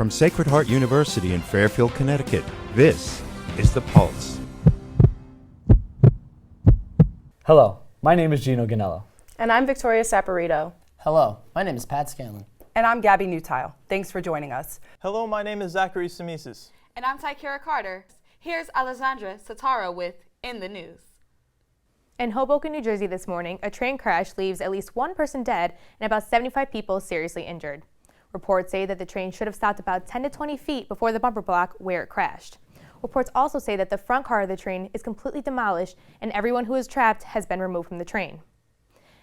From Sacred Heart University in Fairfield, Connecticut, this is The Pulse. Hello, my name is Gino Ganello. And I'm Victoria Saporito. Hello, my name is Pat Scanlon. And I'm Gabby Newtile. Thanks for joining us. Hello, my name is Zachary Samisis. And I'm Tykera Carter. Here's Alessandra Satara with In the News. In Hoboken, New Jersey this morning, a train crash leaves at least one person dead and about 75 people seriously injured. Reports say that the train should have stopped about 10 to 20 feet before the bumper block where it crashed. Reports also say that the front car of the train is completely demolished and everyone who is trapped has been removed from the train.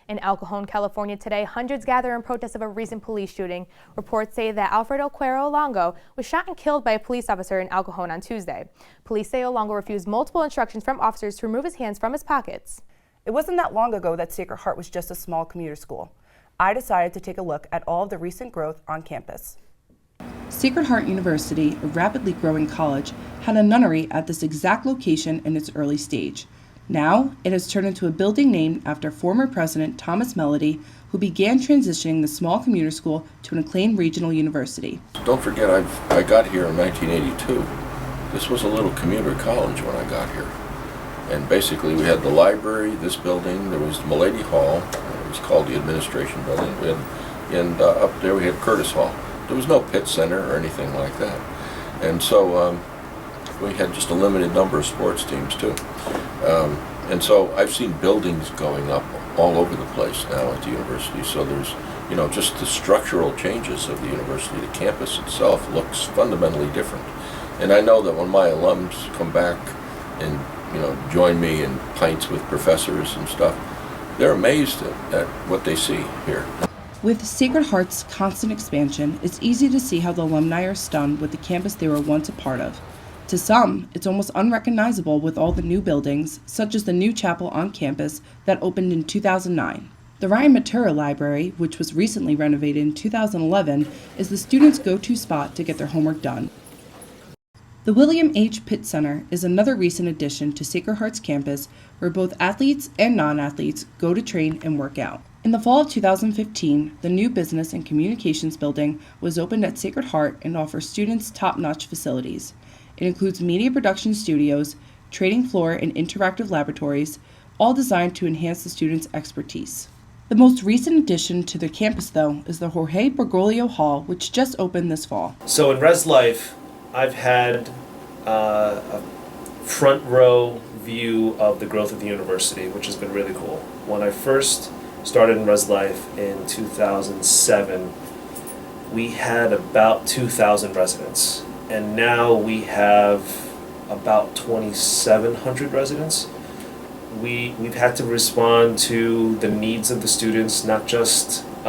In El Cajon, California today, hundreds gather in protest of a recent police shooting. Reports say that Alfredo Cuero Longo was shot and killed by a police officer in El Cajon on Tuesday. Police say Longo refused multiple instructions from officers to remove his hands from his pockets. It wasn't that long ago that Sacred Heart was just a small commuter school. I decided to take a look at all of the recent growth on campus. Sacred Heart University, a rapidly growing college, had a nunnery at this exact location in its early stage. Now, it has turned into a building named after former President Thomas Melody, who began transitioning the small commuter school to an acclaimed regional university. Don't forget, I got here in 1982. This was a little commuter college when I got here. And basically we had the library, this building, there was Milady Hall, it was called the Administration Building, and up there we had Curtis Hall. There was no pit center or anything like that. And so we had just a limited number of sports teams too. And so I've seen buildings going up all over the place now at the university. So there's, just the structural changes of the university. The campus itself looks fundamentally different. And I know that when my alums come back and, join me in pints with professors and stuff, they're amazed at what they see here. With Sacred Heart's constant expansion, it's easy to see how the alumni are stunned with the campus they were once a part of. To some, it's almost unrecognizable with all the new buildings, such as the new chapel on campus that opened in 2009. The Ryan Matura Library, which was recently renovated in 2011, is the students' go-to spot to get their homework done. The William H. Pitt Center is another recent addition to Sacred Heart's campus where both athletes and non-athletes go to train and work out. In the fall of 2015, the new Business and Communications building was opened at Sacred Heart and offers students top-notch facilities. It includes media production studios, trading floor, and interactive laboratories, all designed to enhance the students' expertise. The most recent addition to the campus, though, is the Jorge Bergoglio Hall, which just opened this fall. So in Res Life, I've had a front row view of the growth of the university, which has been really cool. When I first started in Res Life in 2007, we had about 2,000 residents, and now we have about 2,700 residents. We've had to respond to the needs of the students, not just in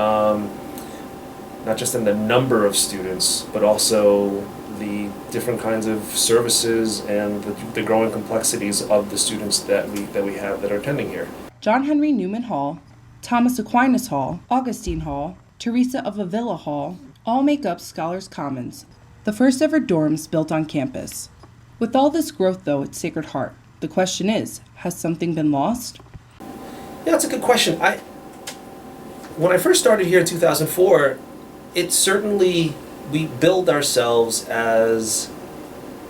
the number of students, but also the different kinds of services and the growing complexities of the students that we have that are attending here. John Henry Newman Hall, Thomas Aquinas Hall, Augustine Hall, Teresa of Avila Hall, all make up Scholars Commons, the first ever dorms built on campus. With all this growth, though, at Sacred Heart, the question is, has something been lost? Yeah, that's a good question. When I first started here in 2004, it certainly, we build ourselves as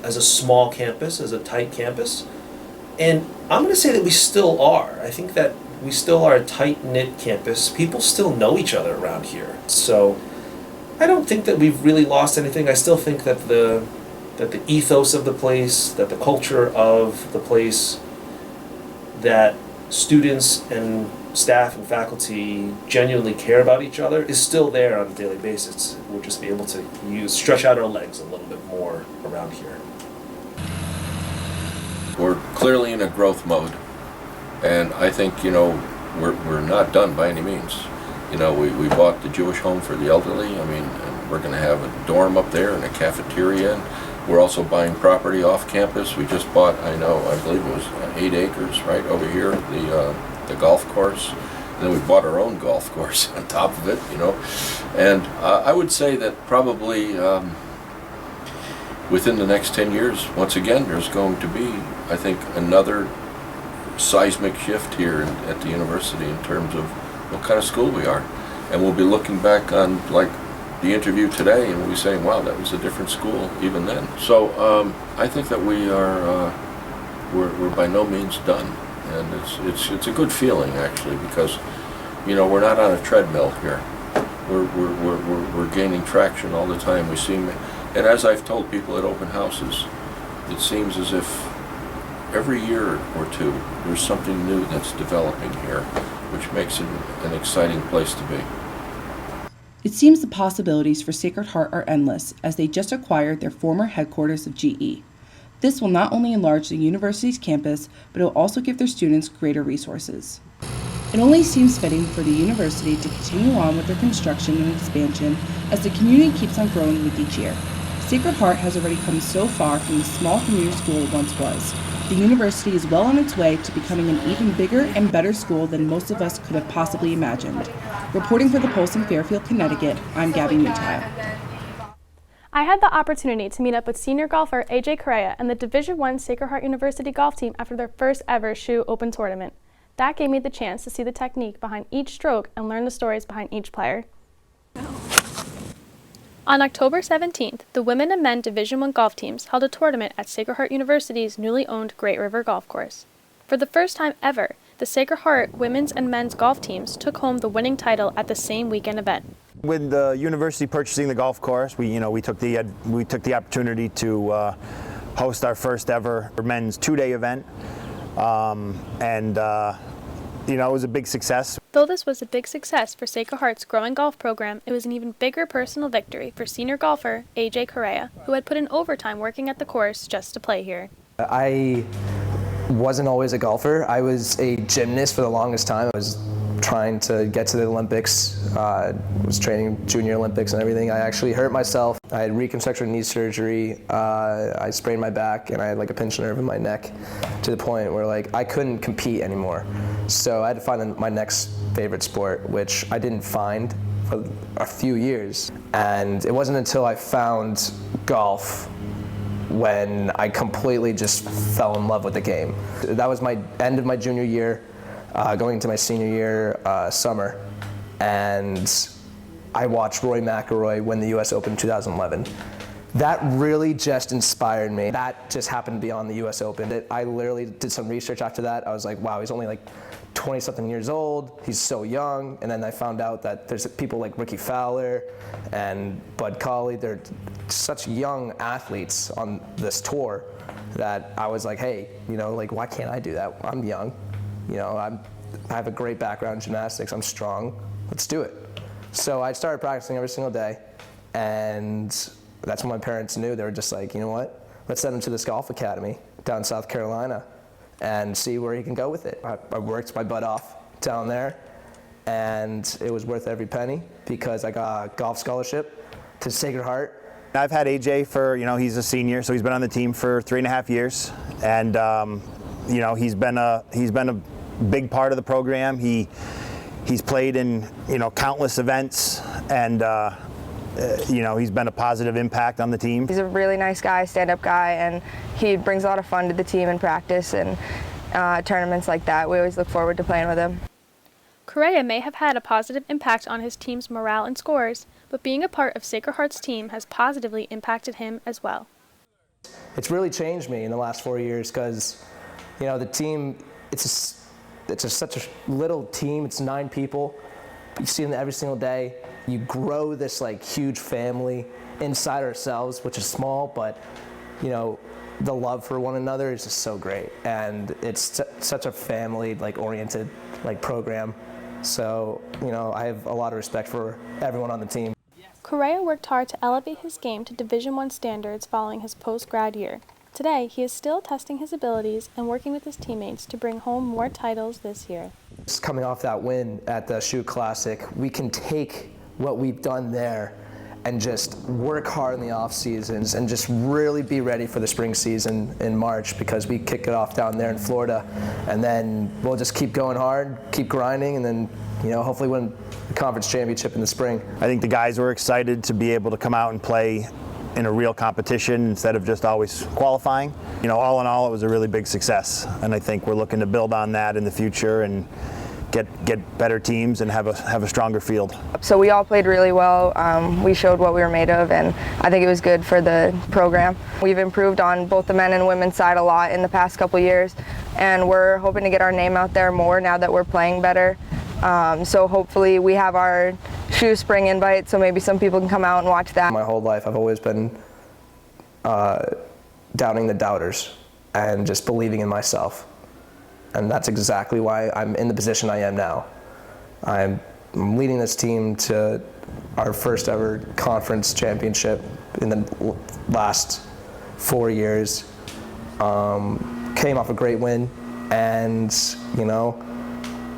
a small campus, as a tight campus, and I'm going to say that we still are. I think that we still are a tight-knit campus. People still know each other around here. So I don't think that we've really lost anything. I still think that the ethos of the place, that the culture of the place, that students and staff and faculty genuinely care about each other is still there on a daily basis. We'll just be able to stretch out our legs a little bit more around here. We're clearly in a growth mode, and I think we're not done by any means. We bought the Jewish home for the elderly. And we're going to have a dorm up there and a cafeteria. And we're also buying property off campus. We just bought, I believe it was 8 acres right over here, the golf course. And then we bought our own golf course on top of it, And I would say that probably within the next 10 years, once again, there's going to be, I think, another seismic shift here at the university in terms of what kind of school we are. And we'll be looking back on like the interview today and we'll be saying, wow, that was a different school even then. So I think that we're by no means done, and it's a good feeling actually, because we're not on a treadmill here. We're gaining traction all the time. We seem, and as I've told people at open houses, it seems as if every year or two there's something new that's developing here, which makes it an exciting place to be. It seems the possibilities for Sacred Heart are endless, as they just acquired their former headquarters of GE. This will not only enlarge the university's campus, but it will also give their students greater resources. It only seems fitting for the university to continue on with their construction and expansion as the community keeps on growing with each year. Sacred Heart has already come so far from the small community school it once was. The university is well on its way to becoming an even bigger and better school than most of us could have possibly imagined. Reporting for the Pulse in Fairfield, Connecticut, I'm Gabby Mutile. I had the opportunity to meet up with senior golfer AJ Correa and the Division I Sacred Heart University golf team after their first ever Shoe Open tournament. That gave me the chance to see the technique behind each stroke and learn the stories behind each player. On October 17th, the women and men Division I golf teams held a tournament at Sacred Heart University's newly owned Great River Golf Course. For the first time ever, the Sacred Heart women's and men's golf teams took home the winning title at the same weekend event. With the university purchasing the golf course, we took the opportunity to host our first ever men's two-day event, it was a big success. Though this was a big success for Sacred Heart's growing golf program, it was an even bigger personal victory for senior golfer AJ Correa, who had put in overtime working at the course just to play here. I wasn't always a golfer. I was a gymnast for the longest time. I was trying to get to the Olympics, was training Junior Olympics and everything. I actually hurt myself. I had reconstructive knee surgery. I sprained my back and I had like a pinched nerve in my neck to the point where I couldn't compete anymore. So I had to find my next favorite sport, which I didn't find for a few years. And it wasn't until I found golf when I completely just fell in love with the game. That was my end of my junior year. Going into my senior year summer, and I watched Rory McIlroy win the US Open 2011. That really just inspired me. That just happened to be on the US Open. I literally did some research after that. I was like, wow, he's only 20-something years old. He's so young. And then I found out that there's people like Ricky Fowler and Bud Cauley. They're such young athletes on this tour that I was like, hey, why can't I do that? I'm young. I have a great background in gymnastics. I'm strong. Let's do it. So I started practicing every single day, and that's when my parents knew. They were just like, you know what? Let's send him to this golf academy down in South Carolina and see where he can go with it. I worked my butt off down there, and it was worth every penny because I got a golf scholarship to Sacred Heart. I've had AJ for, he's a senior, so he's been on the team for 3.5 years, and he's been a big part of the program. He's played in countless events, and he's been a positive impact on the team. He's a really nice guy, stand-up guy, and he brings a lot of fun to the team in practice and tournaments like that. We always look forward to playing with him. Correa may have had a positive impact on his team's morale and scores, but being a part of Sacred Heart's team has positively impacted him as well. It's really changed me in the last 4 years because the team, it's such a little team. It's 9 people. You see them every single day. You grow this huge family inside ourselves, which is small, but the love for one another is just so great. And it's such a family oriented program. So I have a lot of respect for everyone on the team. Correa worked hard to elevate his game to Division I standards following his post-grad year. Today, he is still testing his abilities and working with his teammates to bring home more titles this year. Just coming off that win at the Shoot Classic, we can take what we've done there and just work hard in the off seasons and just really be ready for the spring season in March, because we kick it off down there in Florida, and then we'll just keep going hard, keep grinding, and then hopefully win the conference championship in the spring. I think the guys were excited to be able to come out and play in a real competition instead of just always qualifying. All in all, it was a really big success, and I think we're looking to build on that in the future and get better teams and have a stronger field. So we all played really well. We showed what we were made of, and I think it was good for the program. We've improved on both the men and women's side a lot in the past couple years, and we're hoping to get our name out there more now that we're playing better. So hopefully we have our Shoe Spring invite, so maybe some people can come out and watch that. My whole life I've always been doubting the doubters and just believing in myself. And that's exactly why I'm in the position I am now. I'm leading this team to our first ever conference championship in the last 4 years. Came off a great win, and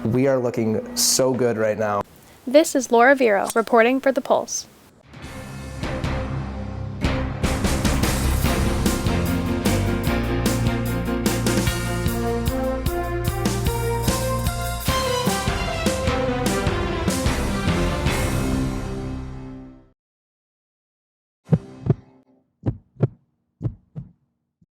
we are looking so good right now. This is Laura Vero reporting for The Pulse.